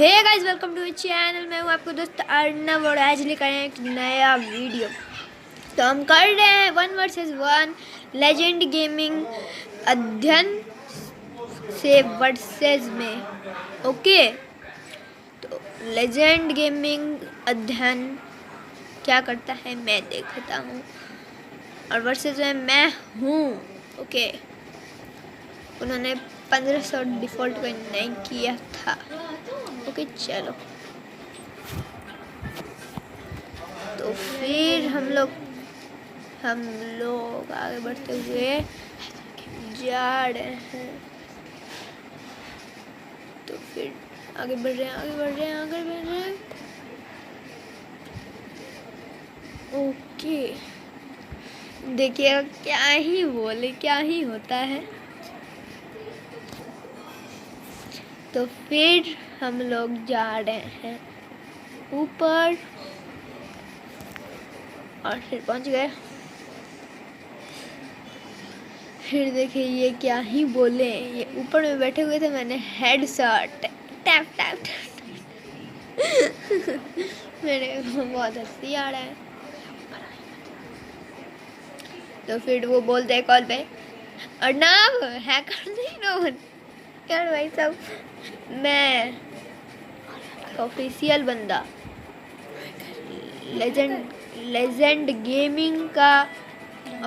Hey guys, welcome to channel. मैं हूँ आपको दोस्त अर्नब और आज लेकर आए एक नया वीडियो। तो हम कर रहे हैं 1 वर्सेस 1 लेजेंड गेमिंग अध्ययन से वर्सेस में। ओके, तो लेजेंड गेमिंग अध्ययन क्या करता है मैं देखता हूँ और वर्सेस में मैं हूँ। ओके, उन्होंने 1500 डिफ़ॉल्ट को नहीं किया था। ओके चलो, तो फिर हम लोग आगे बढ़ते हुए जा रहे हैं। तो फिर आगे बढ़ रहे हैं। ओके, देखिए क्या ही बोले, क्या ही होता है। तो फिर हम लोग जा रहे हैं ऊपर और फिर पहुंच गए। फिर देखिए ये क्या ही बोले, ये ऊपर में बैठे हुए थे, मैंने हेडशॉट टैप टैप मेरे को बहुत हंसी आ रहा है। तो फिर वो बोलते हैं कॉल पे, अर्नब हैकर नहीं नो यार भाई साहब, मैं ऑफिशियल बंदा लेजेंड गेमिंग का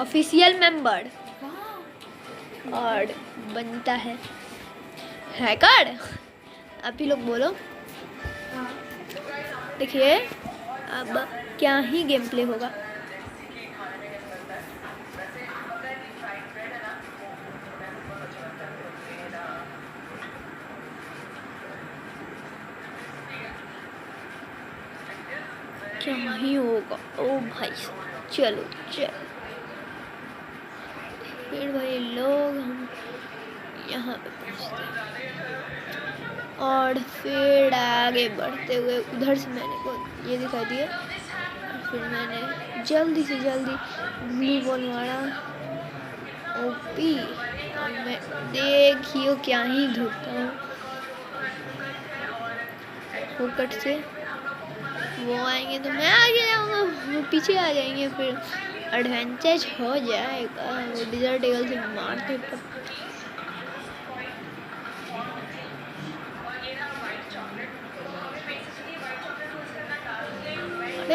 ऑफिशियल मेंबर और बनता है हैकर। आप ही लोग बोलो। देखिए अब क्या ही गेम प्ले होगा। क्या ही होगा। ओ भाई चलो चलो, फिर भाई लोग हम यहाँ पे पहुँचते हैं और फिर आगे बढ़ते हुए उधर से मैंने को ये दिखाई दिया और फिर मैंने जल्दी से जल्दी ग्लू बॉल मारा। ओपी, और मैं देखियो क्या ही धोता हूँ फोकट से। वो आएंगे तो मैं आगे जाऊँगा, वो पीछे आ जाएंगे, फिर एडवांटेज हो जाएगा। वो डिजर्ट ईगल से मारते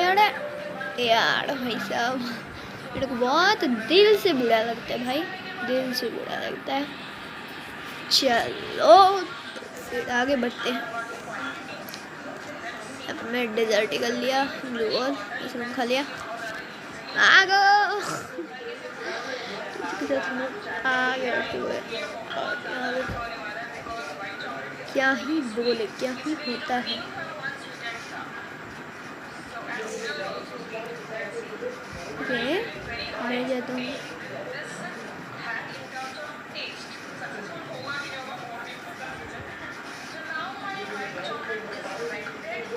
अरे यार भाई साहब, मेरे को बहुत दिल से बुरा लगता है भाई, दिल से बुरा लगता है। चलो तो फिर आगे बढ़ते हैं। अब मैं डेजर्ट ईगल लिया, ब्लू बॉल इसमें खा लिया। आगो आगे बढ़ते हुए और क्या ही बोले, क्या ही होता है। मैं जाता हूँ।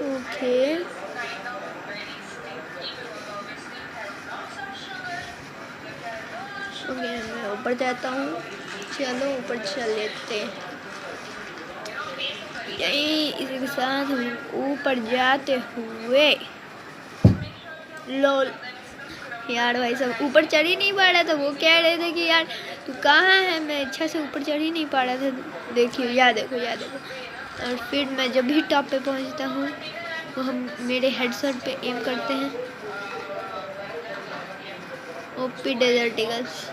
ओके, मैं ऊपर जाता हूँ। चलो ऊपर चल लेते हैं। यही इसी के साथ हम ऊपर जाते हुए लोल यार भाई सब ऊपर चढ़ ही नहीं पा रहा था। वो कह रहे थे कि यार तू कहाँ है, मैं अच्छा से ऊपर चढ़ ही नहीं पा रहा था। देखिए या देखो। और फिर मैं जब भी टॉप पे पहुंचता हूँ तो हम मेरे हेडशॉट पे एम करते हैं। ओपी डेजर्ट ईगल्स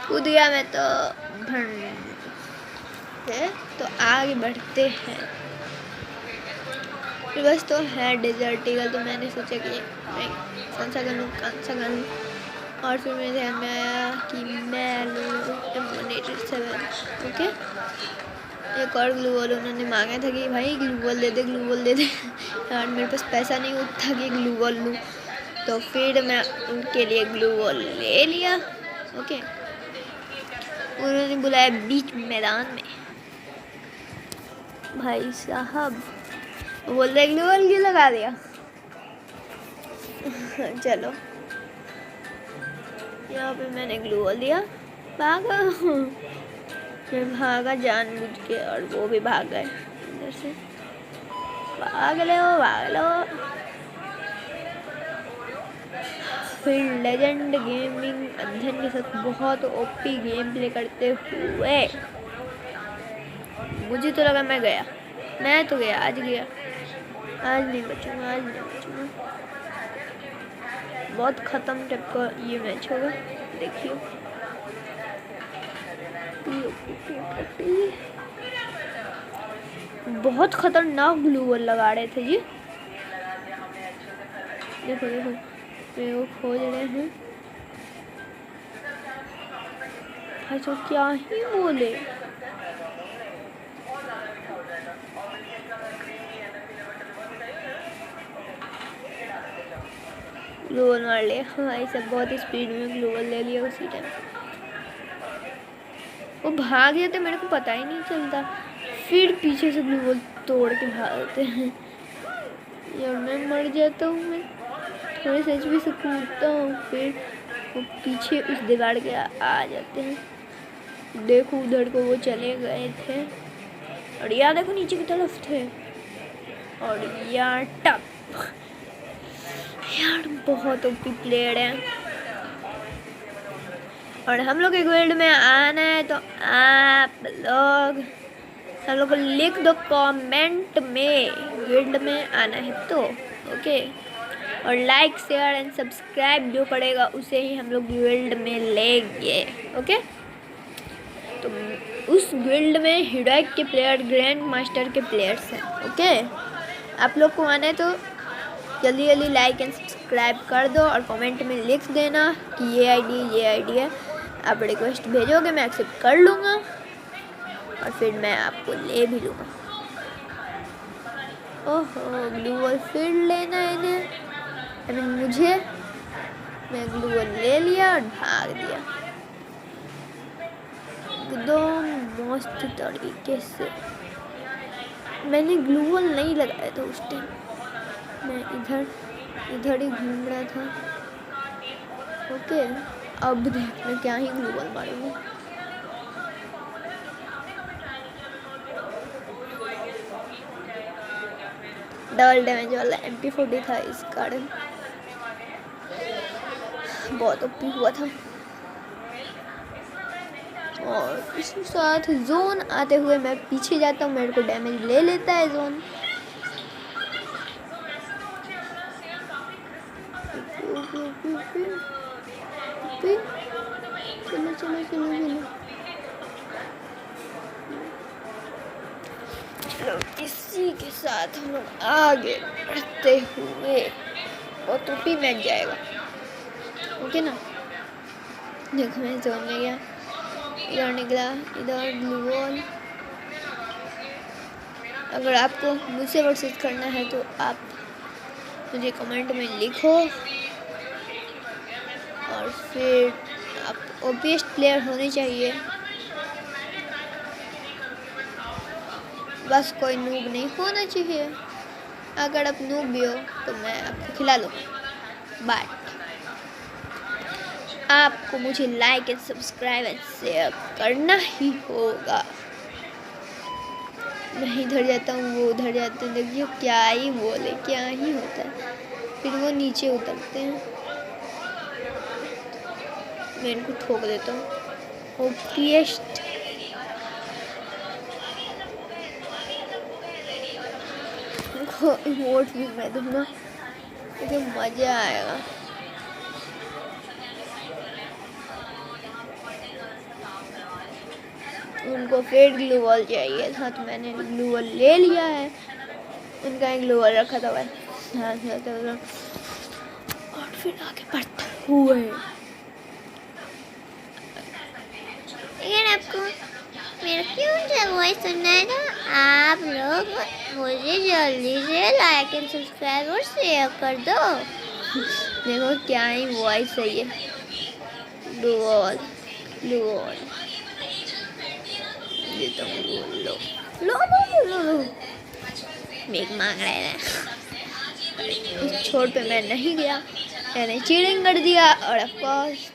कूद गया मैं तो तो आगे बढ़ते हैं। फिर बस तो है डेजर्ट ईगल, तो मैंने सोचा कि मैं कौन सा गन और फिर मेरे ध्यान में आया कि मैं लूँ M187। ओके, एक और ग्लू बॉल उन्होंने मांगा था कि भाई ग्लू बॉल दे दे यार मेरे पास पैसा नहीं उठा कि ग्लू बॉल लूँ, तो फिर मैं उनके लिए ग्लू बॉल ले लिया। ओके, उन्होंने बुलाया बीच मैदान में। भाई साहब बोल रहे ग्लू बॉल क्यों लगा दिया। चलो यहाँ पे मैंने ग्लू बॉल दिया, भागा। मैं भागा जानबूझ के और वो भी भाग गए। से। भाग लो। फिर लेजेंड गेमिंग अध्ययन के साथ बहुत ओपी गेम प्ले करते हुए मुझे तो लगा मैं तो गया, आज नहीं बचूंगा। बहुत ख़त्म टाइप का ये मैच होगा, देखियो। बहुत खतरनाक ग्लू वॉल लगा रहे थे जी। देखो मेरे को खोज रहे हैं भाई, तो क्या ही बोले। ग्लू वॉल मार लिया भाई सब, बहुत स्पीड में ग्लू वॉल ले लिया उसी टाइम। वो भाग गया तो मेरे को पता ही नहीं चलता, फिर पीछे से ग्लू वॉल तोड़ के भागते हैं यार। मैं मर जाता हूँ, मैं थोड़े से भी से कूदता हूँ, फिर वो पीछे उस दीवार के आ जाते हैं। देखो उधर को वो चले गए थे, और यहाँ देखो नीचे की तरफ थे, और यहाँ टप यार बहुत ओपी प्लेयर हैं। और हम लोग एक गिल्ड में आना है तो आप लोग हम लोग को लिख दो कमेंट में, गिल्ड में आना है तो ओके। और लाइक शेयर एंड सब्सक्राइब जो करेगा उसे ही हम लोग गिल्ड में लेंगे, ओके। तो उस गिल्ड में हीरोइक के प्लेयर, ग्रैंड मास्टर के प्लेयर्स हैं, ओके। आप लोग को आना है तो जल्दी लाइक एंड सब्सक्राइब कर दो, और कमेंट में लिख देना कि ये आईडी है। आप रिक्वेस्ट भेजोगे, मैं एक्सेप्ट कर लूँगा, और फिर मैं आपको ले भी लूँगा। ओहो ग्लू वॉल फिर लेना है इन्हें, मुझे। मैं ग्लू वॉल ले लिया और भाग दिया एकदम मस्त तरीके से। मैंने ग्लू वॉल नहीं लगाया था उस टाइम, मैं इधर ही घूम रहा था, ओके। अब देखना क्या ही ग्लू वॉल मारूंगा। डबल डैमेज वाला MP40 था, इस कारण बहुत ओपी हुआ था। और इसके साथ जोन आते हुए मैं पीछे जाता हूँ, मेरे को डैमेज ले लेता है जोन। चलो इसी के साथ हम लोग आगे बढ़ते हुए, और तो भी मैच जाएगा, ओके ना। देखो मैं जोन में गया, इधर निकला, इधर ग्लू वॉल। अगर आपको मुझसे वर्सेस करना है तो आप मुझे कमेंट में लिखो, और फिर आप ओपीएस्ट प्लेयर होने चाहिए, बस कोई नूब नहीं होना चाहिए। अगर आप नूब भी हो तो मैं आपको खिला लूँगा, बट आपको मुझे like and subscribe and share करना ही होगा। मैं इधर जाता हूँ, वो उधर जाते हैं, देखिए क्या ही बोले, क्या ही होता है। फिर वो नीचे उतरते हैं, मैं इनको ठोक देता हूँ। ओपीएस्ट इमोट भी मैं दूंगा, मुझे मज़ा आएगा। उनको फिर ग्लू वॉल चाहिए था, तो मैंने ग्लू वॉल ले लिया है। उनका एक ग्लू वॉल रखा था वह, और फिर आगे बढ़ते हुए। अगर आपको मेरा क्यों सा वॉइस सुनना है तो आप लोग मुझे जल्दी से लाइक एंड सब्सक्राइब और शेयर कर दो। देखो क्या ही वॉइस है ये, ग्लू वॉल ये तो लो मेक मांग रहे हैं। इस छोड़ पे मैं नहीं गया, मैंने चीटिंग कर दिया, और ऑफ कोर्स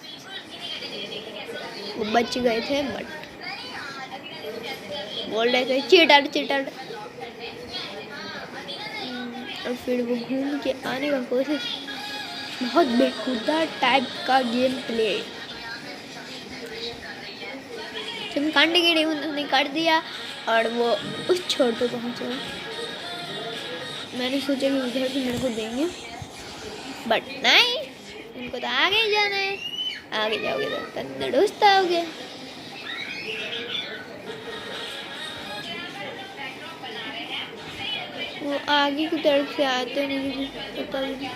वो बच गए थे, बट बोल रहे थे चीटर। और फिर वो घूम के आने का कोशिश। बहुत बेखुदा टाइप का गेम प्ले। जब कांडे गिरे उन्होंने कर दिया और वो उस छोर पे पहुँचे। मैंने सोचा कि उधर से मेरे को देंगे, बट नहीं, उनको तो आगे ही जाना है। आगे जाओगे तो तंदुरुस्त आओगे। वो आगे की तरफ से आते नहीं, पता नहीं।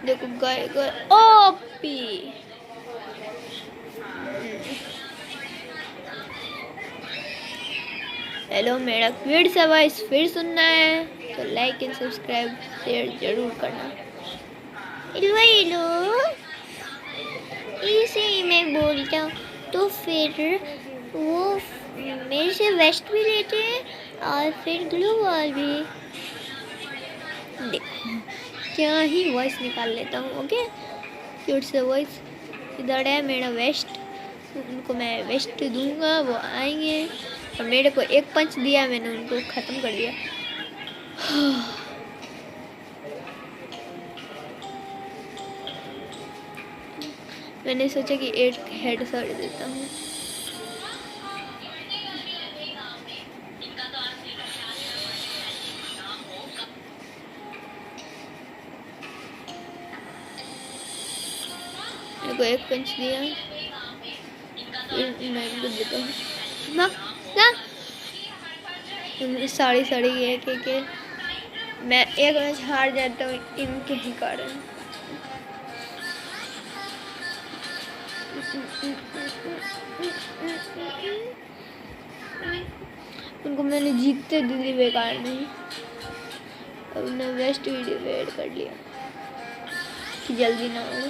देखो गए गए ओपी। हेलो, मेरा फिर से वॉइस फिर सुनना है तो लाइक एंड सब्सक्राइब शेयर जरूर करना। हेलो, इसे मैं बोलता हूँ तो फिर वो मेरे से वेस्ट भी लेते हैं और फिर ग्लू वॉल भी। देखो क्या ही वॉइस निकाल लेता हूँ। ओके, क्यूट से वॉइस। इधर है मेरा वेस्ट, उनको मैं वेस्ट दूंगा, वो आएंगे। और मेरे को एक पंच दिया, मैंने उनको ख़त्म कर दिया। मैंने सोचा कि एक हेड शॉट देता हूँ। मेरे को एक पंच दिया, फिर मैं इनको देता हूँ ना ना। साड़ी साड़ी ये के मैं एक मैच हार जाता हूँ इनके ही कारण। उनको मैंने जीतते दीदी बेकार नहीं। अब मैंने वेस्ट वीडियो पे ऐड कर लिया कि जल्दी ना हो।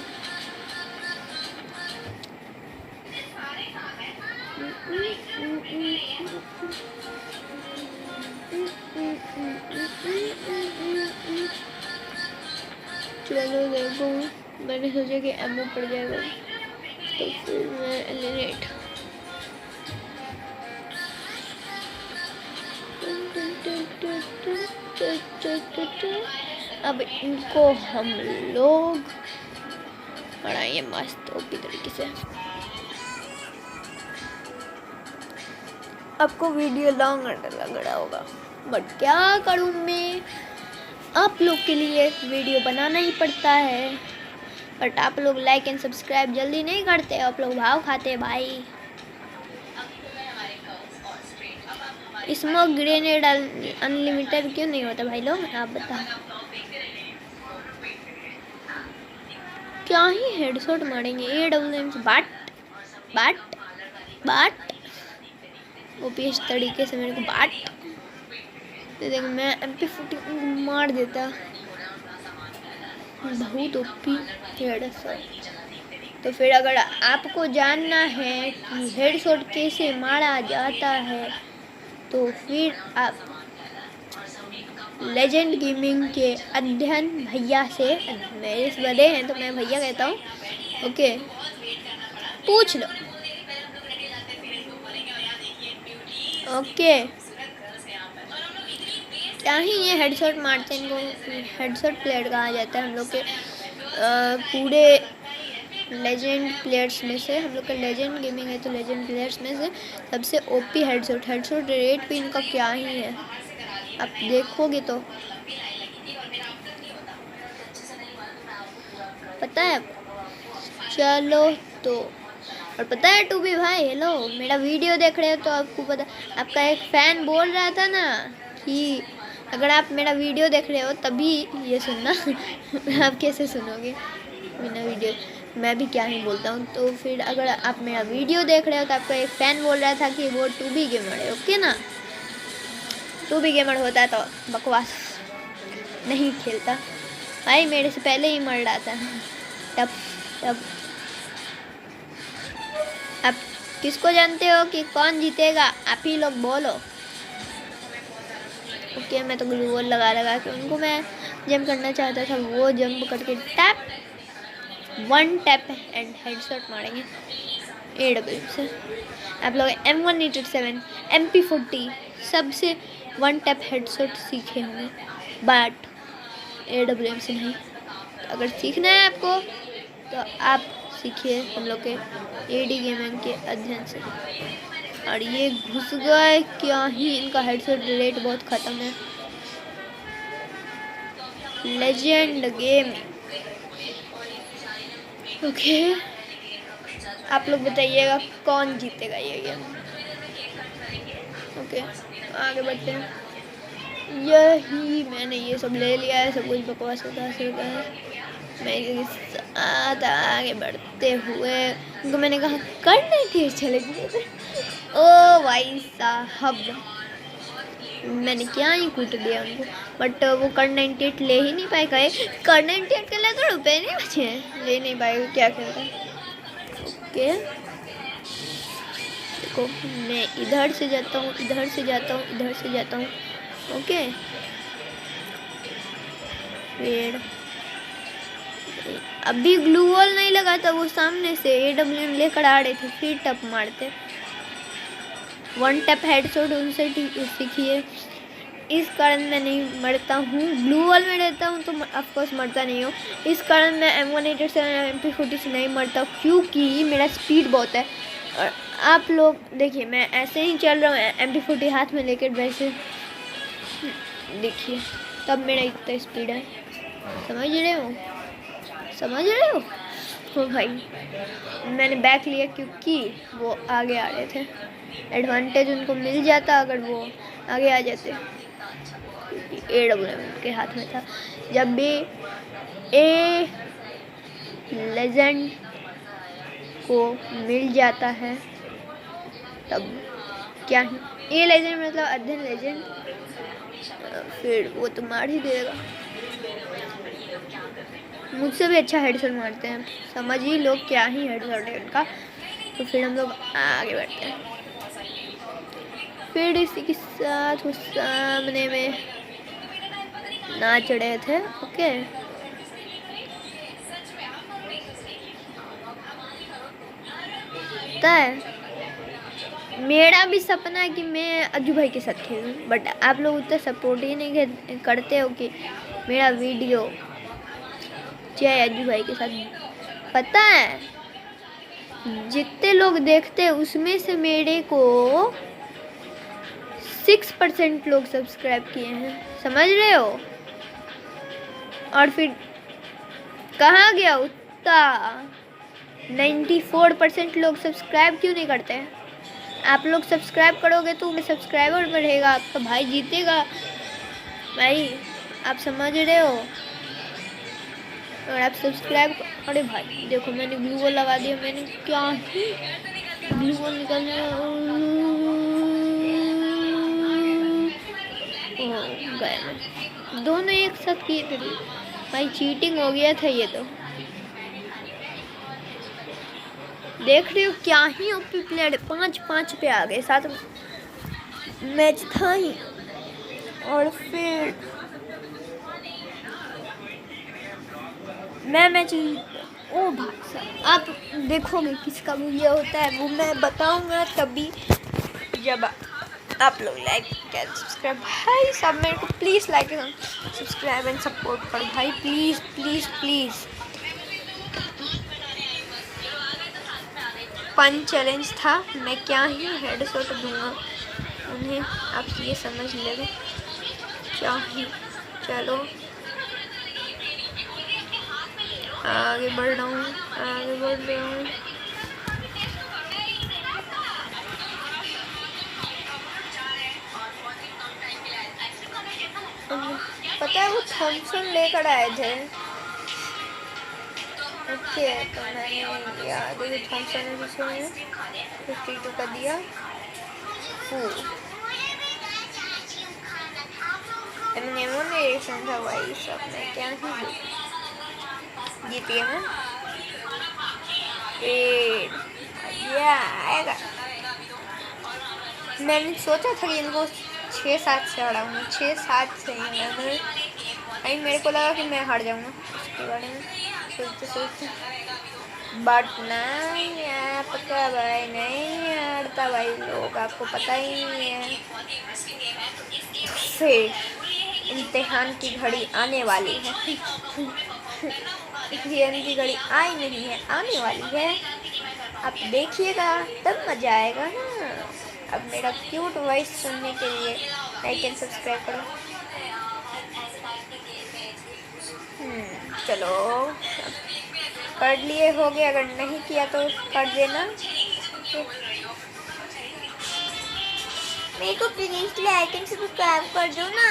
चलो देखो, मैंने सोचा कि एमओ पड़ जाएगा तो फिर मैं एलिनेट। अब इनको हम लोग बढ़ाएंगे मस्त ओपी तरीके से। आपको वीडियो लॉन्ग लग रहा होगा, बट क्या करूँ मैं, आप लोग के लिए वीडियो बनाना ही पड़ता है। बट आप लोग लाइक एंड सब्सक्राइब जल्दी नहीं करते, आप लोग भाव खाते भाई। स्मोक ग्रेनेड अनलिमिटेड क्यों नहीं होता भाई लोग, आप बताओ। क्या ही हेडशॉट मारेंगे AWM से। बाट बाट बाट ओपीएस तरीके से मेरे को बाट। तो देख मैं MP40 मार देता, बहुत ओपी हेडशॉट। तो फिर अगर आपको जानना है कि हेडशॉट कैसे मारा जाता है तो फिर आप लेजेंड गेमिंग के अध्ययन भैया से, मेरे से बड़े हैं तो मैं भैया कहता हूँ, ओके, पूछ लो। ओके, क्या ही ये हेडशॉट मारते हैं, इनको हेडशॉट प्लेयर कहा जाता है। हम लोग के पूरे लेजेंड प्लेयर्स में से, हम लोग का लेजेंड गेमिंग है तो लेजेंड प्लेयर्स में से सबसे ओपी हेडशॉट रेट भी इनका क्या ही है, आप देखोगे तो पता है। चलो तो, और पता है टू बी भाई, हेलो, मेरा वीडियो देख रहे हो तो आपको पता, आपका एक फ़ैन बोल रहा था ना कि अगर आप मेरा वीडियो देख रहे हो तभी ये सुनना। आप कैसे सुनोगे बिना वीडियो, मैं भी क्या ही बोलता हूँ। तो फिर अगर आप मेरा वीडियो देख रहे हो तो आपका एक फ़ैन बोल रहा था कि वो टू बी गेमर है, ओके ना। टू बी गेमर होता है तो बकवास नहीं खेलता भाई, मेरे से पहले ही मर रहा था। तब आप किसको जानते हो कि कौन जीतेगा, आप ही लोग बोलो। ओके, मैं तो ग्लू वॉल लगा के उनको मैं जंप करना चाहता था, वो जंप करके tap, one tap and headshot मारेंगे AWM से। आप लोग M187 MP40 सबसे वन टैप हेडशॉट सीखे होंगे, बट AWM से नहीं। तो अगर सीखना है आपको तो आप सीखिए हम लोग के AD गेमिंग के अध्ययन से। और ये घुस गए क्या ही, इनका हेडसेट रेट बहुत ख़त्म है। लेजेंड गेम, ओके आप लोग बताइएगा कौन जीतेगा ये गेम। ओके आगे बढ़ते हैं। यही मैंने ये सब ले लिया है, सब कुछ बकवास होता है। मैं इसके साथ आगे बढ़ते हुए उनको मैंने कहा करना ही चले गए। ओ भाई साहब मैंने क्या ही कूट दिया उनको, बट वो कर 98 ले ही नहीं पाए। कहे कर 98 के लिए तो रुपये नहीं बचे हैं, ले नहीं पाए, क्या करता है। ओके देखो मैं इधर से जाता हूँ, इधर से जाता हूँ, इधर से जाता हूँ। ओके फिर अभी ग्लू वॉल नहीं लगा था, वो सामने से AWM लेकर आ रहे थे, फिर टप मारते। वन टैप हेडशॉट उनसे सीखिए। इस कारण मैं नहीं मरता हूँ, ब्लू वॉल में रहता हूँ तो ऑफकोर्स मरता नहीं हूँ। इस कारण मैं M187 MP40 से नहीं मरता क्योंकि मेरा स्पीड बहुत है। और आप लोग देखिए मैं ऐसे ही चल रहा हूँ MP40 हाथ में लेकर, वैसे देखिए तब मेरा इतना स्पीड है। समझ रहे हो, समझ रहे हो? हो भाई मैंने बैक लिया क्योंकि वो आगे आ रहे थे। एडवांटेज उनको मिल जाता अगर वो आगे आ जाते, क्योंकि AWM उनके हाथ में था। जब भी ए लेजेंड को मिल जाता है तब क्या ही, ए लेजेंड मतलब अध्ययन लेजेंड, फिर वो तो मार ही देगा। मुझसे भी अच्छा हेडशॉट मारते हैं, समझ ही लोग क्या ही हेडशॉट है उनका। तो फिर हम लोग आगे बढ़ते हैं। फिर इसी के साथ वो सामने में नाच रहे थे। ओके मेरा भी सपना है कि मैं अज्जू भाई के साथ खेलूं, बट आप लोग उतना सपोर्ट ही नहीं करते हो कि मेरा वीडियो चाहे अज्जू भाई के साथ। पता है जितने लोग देखते हैं उसमें से मेरे को 6% लोग सब्सक्राइब किए हैं, समझ रहे हो? और फिर कहाँ गया उतना 94% लोग सब्सक्राइब क्यों नहीं करते हैं? आप लोग सब्सक्राइब करोगे तो सब्सक्राइबर बढ़ेगा, आपका भाई जीतेगा भाई, आप समझ रहे हो? और आप सब्सक्राइब, अरे भाई देखो मैंने ग्लू वॉल लगा दिया, मैंने क्या ही ग्लू वॉल निकालने गए मैं, दोनों एक साथ किए थे भाई, चीटिंग हो गया था ये तो। देख रहे हो क्या ही ओपी प्लेयर, 5-5 पे आ गए, साथ मैच था ही। और फिर मैं मैच, ओ भाई साहब आप देखोगे किसका ये होता है वो मैं बताऊंगा तभी, जब आप लोग लाइक क्या सब्सक्राइब, भाई सब मेरे को please like and subscribe and support कर भाई, please please please. Punch challenge था, मैं क्या ही हेडशॉट दूंगा उन्हें, आप ये समझ लेंगे क्या ही। चलो आगे बढ़ रहा हूँ, आगे बढ़ रहा हूँ। पता है वो थॉमसन लेकर आए थे। ओके तो मैंने याद है थॉमसन ने जिसमें 52 का दिया। एमोनेशन था भाई, सब में क्या ही जीत गया मैं। ये आएगा, मैंने सोचा था कि इनको 6-7 से हराऊंगा, 6-7 से ही मैंने, भाई मेरे को लगा कि मैं हार जाऊंगा उसके बारे में सोचते सोचते, बट नहीं आपका भाई नहीं हारता भाई, लोग आपको पता ही नहीं है। फिर इम्तिहान की घड़ी आने वाली है। इम्तिहान की घड़ी आई नहीं है, आने वाली है। आप देखिएगा तब मजा आएगा ना। अब मेरा क्यूट वॉइस सुनने के लिए लाइक एंड सब्सक्राइब करो। चलो कर लिए, हो गया। अगर नहीं किया तो कर देना। मेरे को प्लीज लाइक एंड सब्सक्राइब कर दो ना।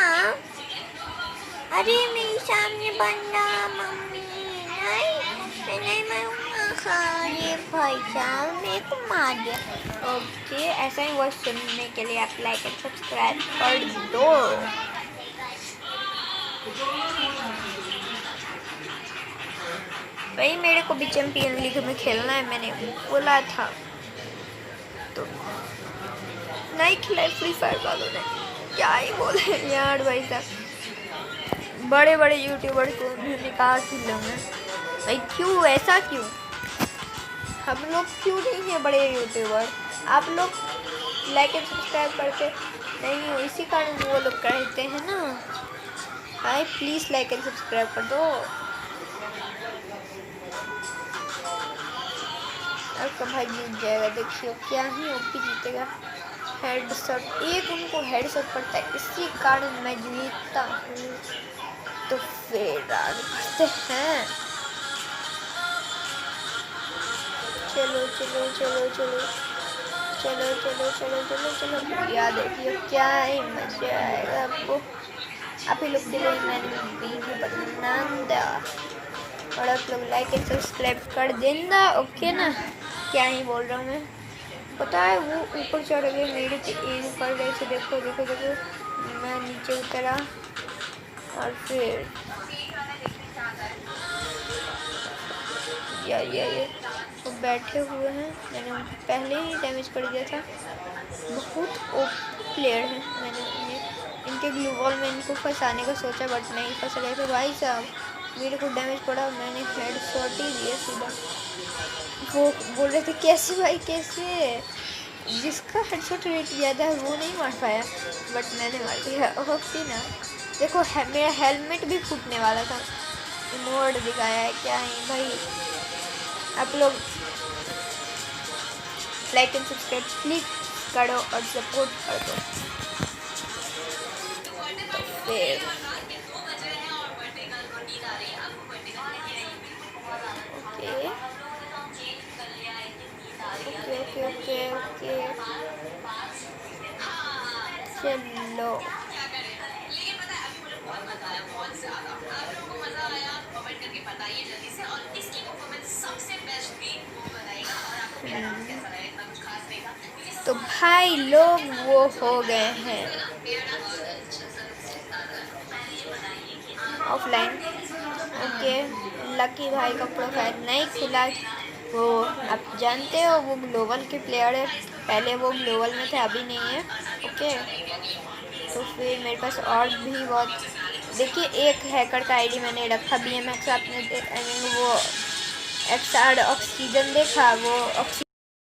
अरे मेरे सामने बनना मम्मी, नहीं मारूंगा। ये भाई साहब मेरे को मार दिया। ओके, ऐसा ही वॉइस सुनने के लिए आप लाइक एंड सब्सक्राइब कर दो। भाई मेरे को भी चैंपियन लीग में खेलना है, मैंने बोला था तो नहीं खिलाए फ्री फायर वालों ने। क्या ही बोले यार भाई साहब, बड़े बड़े यूट्यूबर को उन्होंने कहा खिलाऊंगा। भाई क्यों, ऐसा क्यों? हम लोग क्यों नहीं है बड़े यूट्यूबर? आप लोग लाइक एंड सब्सक्राइब करते नहीं हो, इसी कारण वो लोग कहते हैं ना। भाई प्लीज़ लाइक एंड सब्सक्राइब कर दो। आपका भाई जीत जाएगा, देखियो क्या ही ओपी जीतेगा। हेडशॉट, एक उनको हेडशॉट पड़ता है, इसी कारण मैं जीतता हूँ। तो फिर आगे बढ़ते हैं। चलो चलो चलो चलो चलो चलो चलो चलो चलो, याद देखिए क्या ही मजा आएगा आपको। आप ही लोग के लिए मैंने वीडियो बना दिया और आप लोग लाइक एंड सब्सक्राइब कर देना। ओके ना, क्या ही बोल रहा हूँ मैं। पता है वो ऊपर चढ़ गए, मेरे पे एम कर रहे थे। देखो देखो देखो, मैं नीचे उतरा और फिर ये वो बैठे हुए हैं, मैंने उनको पहले ही डैमेज कर दिया था। बहुत ओपी प्लेयर हैं। मैंने इनके ग्लू वॉल में इनको फंसाने का सोचा बट नहीं फंस गए थे। भाई साहब मेरे को डैमेज पड़ा, मैंने हेडशॉट ही दिया सीधा। वो बोल रहे थे कैसे भाई कैसे, जिसका हेडशॉट रेट ज़्यादा है वो नहीं मार पाया बट मैंने मार दिया। ओके ना, देखो मेरा हेलमेट भी फूटने वाला था। मोड दिखाया है क्या है भाई। आप लोग लाइक एंड सब्सक्राइब प्लीज करो और सपोर्ट कर दो। तो फिर ओके ओके ओके ओके चलो तो भाई लोग वो हो गए हैं ऑफलाइन। ओके, लकी भाई का प्रोफाइल नहीं खुला। वो आप जानते हो वो ग्लोबल के प्लेयर है, पहले वो ग्लोबल में थे अभी नहीं है। ओके, तो फिर मेरे पास और भी बहुत, देखिए एक हैकर का आईडी मैंने रखा BMX। आपने वो XR ऑक्सीजन देखा, वो